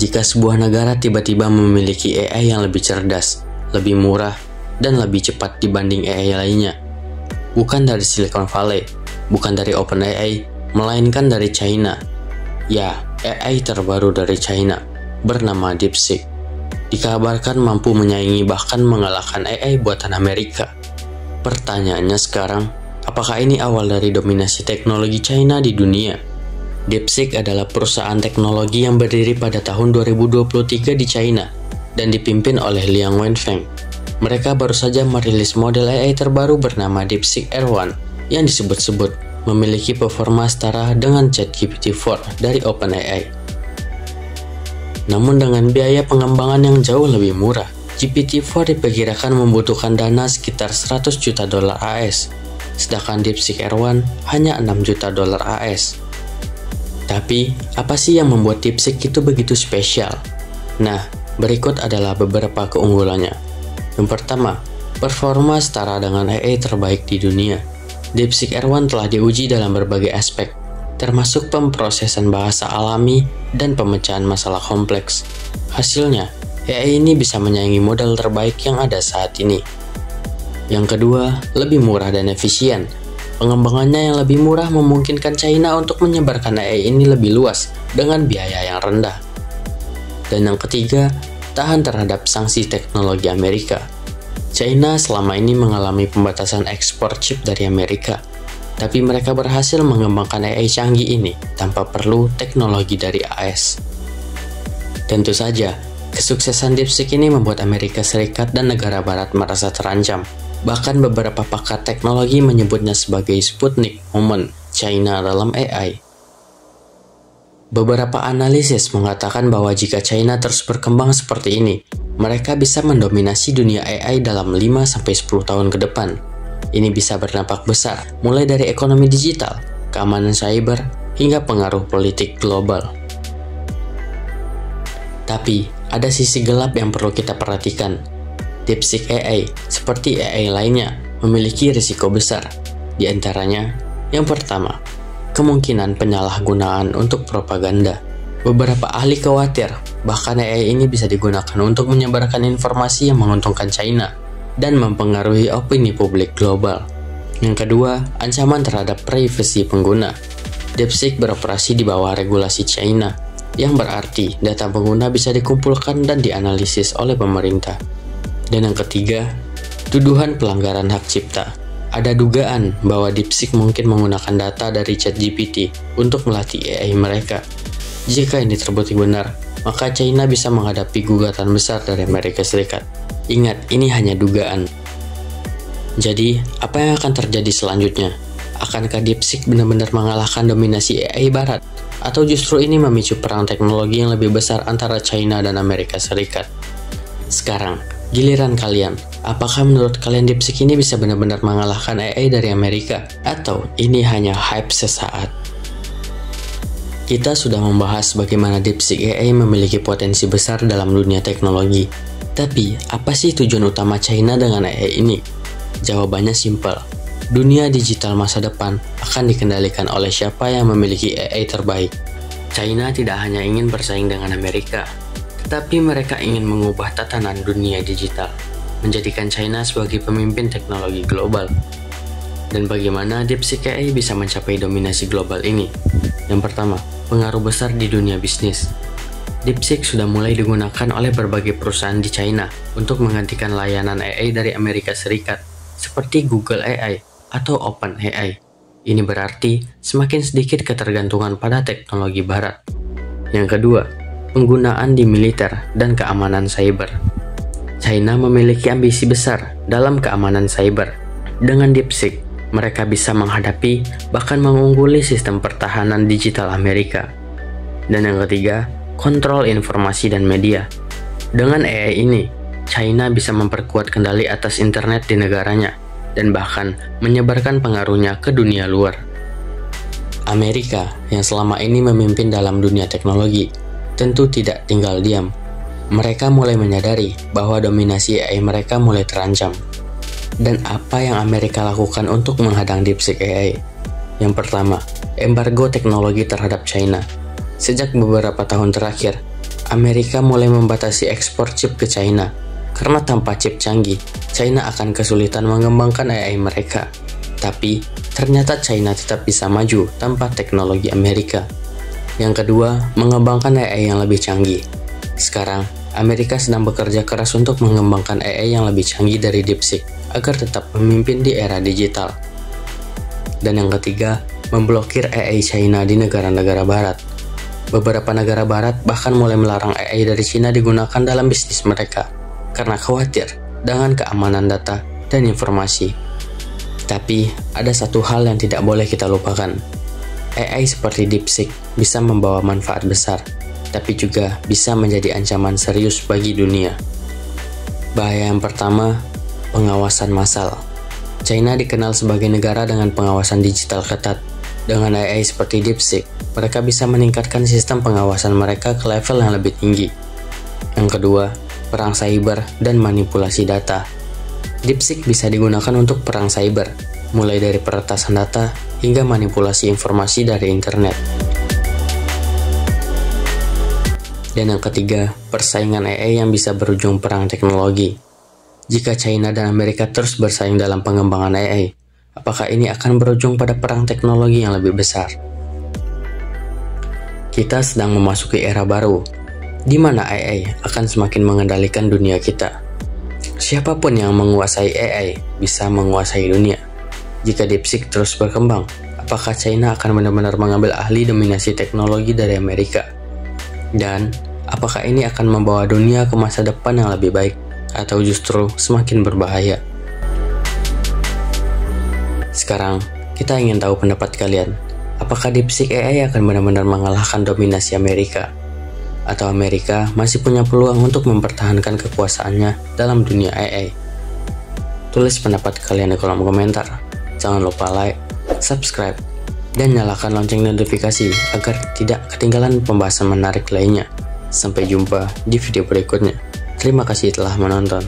jika sebuah negara tiba-tiba memiliki AI yang lebih cerdas, lebih murah, dan lebih cepat dibanding AI lainnya. Bukan dari Silicon Valley, bukan dari OpenAI, melainkan dari China. Ya, AI terbaru dari China, bernama DeepSeek. Dikabarkan mampu menyaingi bahkan mengalahkan AI buatan Amerika. Pertanyaannya sekarang, apakah ini awal dari dominasi teknologi China di dunia? DeepSeek adalah perusahaan teknologi yang berdiri pada tahun 2023 di China dan dipimpin oleh Liang Wenfeng. Mereka baru saja merilis model AI terbaru bernama DeepSeek R1 yang disebut-sebut memiliki performa setara dengan ChatGPT-4 dari OpenAI. Namun dengan biaya pengembangan yang jauh lebih murah, GPT-4 diperkirakan membutuhkan dana sekitar 100 juta dolar AS, sedangkan DeepSeek R1 hanya 6 juta dolar AS. Tapi, apa sih yang membuat DeepSeek itu begitu spesial? Nah, berikut adalah beberapa keunggulannya. Yang pertama, performa setara dengan AI terbaik di dunia. DeepSeek R1 telah diuji dalam berbagai aspek, termasuk pemrosesan bahasa alami dan pemecahan masalah kompleks. Hasilnya, AI ini bisa menyaingi model terbaik yang ada saat ini. Yang kedua, lebih murah dan efisien. Pengembangannya yang lebih murah memungkinkan China untuk menyebarkan AI ini lebih luas dengan biaya yang rendah. Dan yang ketiga, tahan terhadap sanksi teknologi Amerika. China selama ini mengalami pembatasan ekspor chip dari Amerika, tapi mereka berhasil mengembangkan AI canggih ini tanpa perlu teknologi dari AS. Tentu saja, kesuksesan DeepSeek ini membuat Amerika Serikat dan negara barat merasa terancam. Bahkan beberapa pakar teknologi menyebutnya sebagai Sputnik moment China dalam AI. Beberapa analisis mengatakan bahwa jika China terus berkembang seperti ini, mereka bisa mendominasi dunia AI dalam 5-10 tahun ke depan. Ini bisa berdampak besar, mulai dari ekonomi digital, keamanan cyber, hingga pengaruh politik global. Tapi, ada sisi gelap yang perlu kita perhatikan. DeepSeek AI, seperti AI lainnya, memiliki risiko besar. Di antaranya, yang pertama, kemungkinan penyalahgunaan untuk propaganda. Beberapa ahli khawatir, bahkan AI ini bisa digunakan untuk menyebarkan informasi yang menguntungkan China dan mempengaruhi opini publik global. Yang kedua, ancaman terhadap privasi pengguna. DeepSeek beroperasi di bawah regulasi China, yang berarti data pengguna bisa dikumpulkan dan dianalisis oleh pemerintah. Dan yang ketiga, tuduhan pelanggaran hak cipta. Ada dugaan bahwa DeepSeek mungkin menggunakan data dari ChatGPT untuk melatih AI mereka. Jika ini terbukti benar, maka China bisa menghadapi gugatan besar dari Amerika Serikat. Ingat, ini hanya dugaan. Jadi, apa yang akan terjadi selanjutnya? Akankah DeepSeek benar-benar mengalahkan dominasi AI Barat? Atau justru ini memicu perang teknologi yang lebih besar antara China dan Amerika Serikat? Sekarang, giliran kalian, apakah menurut kalian DeepSeek ini bisa benar-benar mengalahkan AI dari Amerika? Atau ini hanya hype sesaat? Kita sudah membahas bagaimana DeepSeek AI memiliki potensi besar dalam dunia teknologi. Tapi, apa sih tujuan utama China dengan AI ini? Jawabannya simpel. Dunia digital masa depan akan dikendalikan oleh siapa yang memiliki AI terbaik. China tidak hanya ingin bersaing dengan Amerika, tetapi mereka ingin mengubah tatanan dunia digital, menjadikan China sebagai pemimpin teknologi global. Dan bagaimana DeepSeek AI bisa mencapai dominasi global ini? Yang pertama, pengaruh besar di dunia bisnis. DeepSeek sudah mulai digunakan oleh berbagai perusahaan di China untuk menggantikan layanan AI dari Amerika Serikat, seperti Google AI atau OpenAI. Ini berarti semakin sedikit ketergantungan pada teknologi barat. Yang kedua, penggunaan di militer dan keamanan cyber. China memiliki ambisi besar dalam keamanan cyber. Dengan DeepSeek, mereka bisa menghadapi bahkan mengungguli sistem pertahanan digital Amerika. Dan yang ketiga, kontrol informasi dan media. Dengan AI ini, China bisa memperkuat kendali atas internet di negaranya dan bahkan menyebarkan pengaruhnya ke dunia luar. Amerika yang selama ini memimpin dalam dunia teknologi tentu tidak tinggal diam. Mereka mulai menyadari bahwa dominasi AI mereka mulai terancam. Dan apa yang Amerika lakukan untuk menghadang DeepSeek AI? Yang pertama, embargo teknologi terhadap China. Sejak beberapa tahun terakhir, Amerika mulai membatasi ekspor chip ke China, karena tanpa chip canggih, China akan kesulitan mengembangkan AI mereka. Tapi, ternyata China tetap bisa maju tanpa teknologi Amerika. Yang kedua, mengembangkan AI yang lebih canggih. Sekarang, Amerika sedang bekerja keras untuk mengembangkan AI yang lebih canggih dari DeepSeek agar tetap memimpin di era digital. Dan yang ketiga, memblokir AI China di negara-negara barat. Beberapa negara barat bahkan mulai melarang AI dari China digunakan dalam bisnis mereka karena khawatir dengan keamanan data dan informasi. Tapi, ada satu hal yang tidak boleh kita lupakan. AI seperti DeepSeek bisa membawa manfaat besar, tapi juga bisa menjadi ancaman serius bagi dunia. Bahaya yang pertama, pengawasan massal. China dikenal sebagai negara dengan pengawasan digital ketat. Dengan AI seperti DeepSeek, mereka bisa meningkatkan sistem pengawasan mereka ke level yang lebih tinggi. Yang kedua, perang cyber dan manipulasi data. DeepSeek bisa digunakan untuk perang cyber, mulai dari peretasan data hingga manipulasi informasi dari internet. Dan yang ketiga, persaingan AI yang bisa berujung perang teknologi. Jika China dan Amerika terus bersaing dalam pengembangan AI, apakah ini akan berujung pada perang teknologi yang lebih besar? Kita sedang memasuki era baru, di mana AI akan semakin mengendalikan dunia kita. Siapapun yang menguasai AI bisa menguasai dunia. Jika DeepSeek terus berkembang, apakah China akan benar-benar mengambil alih dominasi teknologi dari Amerika? Dan, apakah ini akan membawa dunia ke masa depan yang lebih baik, atau justru semakin berbahaya? Sekarang, kita ingin tahu pendapat kalian. Apakah DeepSeek AI akan benar-benar mengalahkan dominasi Amerika? Atau Amerika masih punya peluang untuk mempertahankan kekuasaannya dalam dunia AI? Tulis pendapat kalian di kolom komentar. Jangan lupa like, subscribe, dan nyalakan lonceng notifikasi agar tidak ketinggalan pembahasan menarik lainnya. Sampai jumpa di video berikutnya. Terima kasih telah menonton.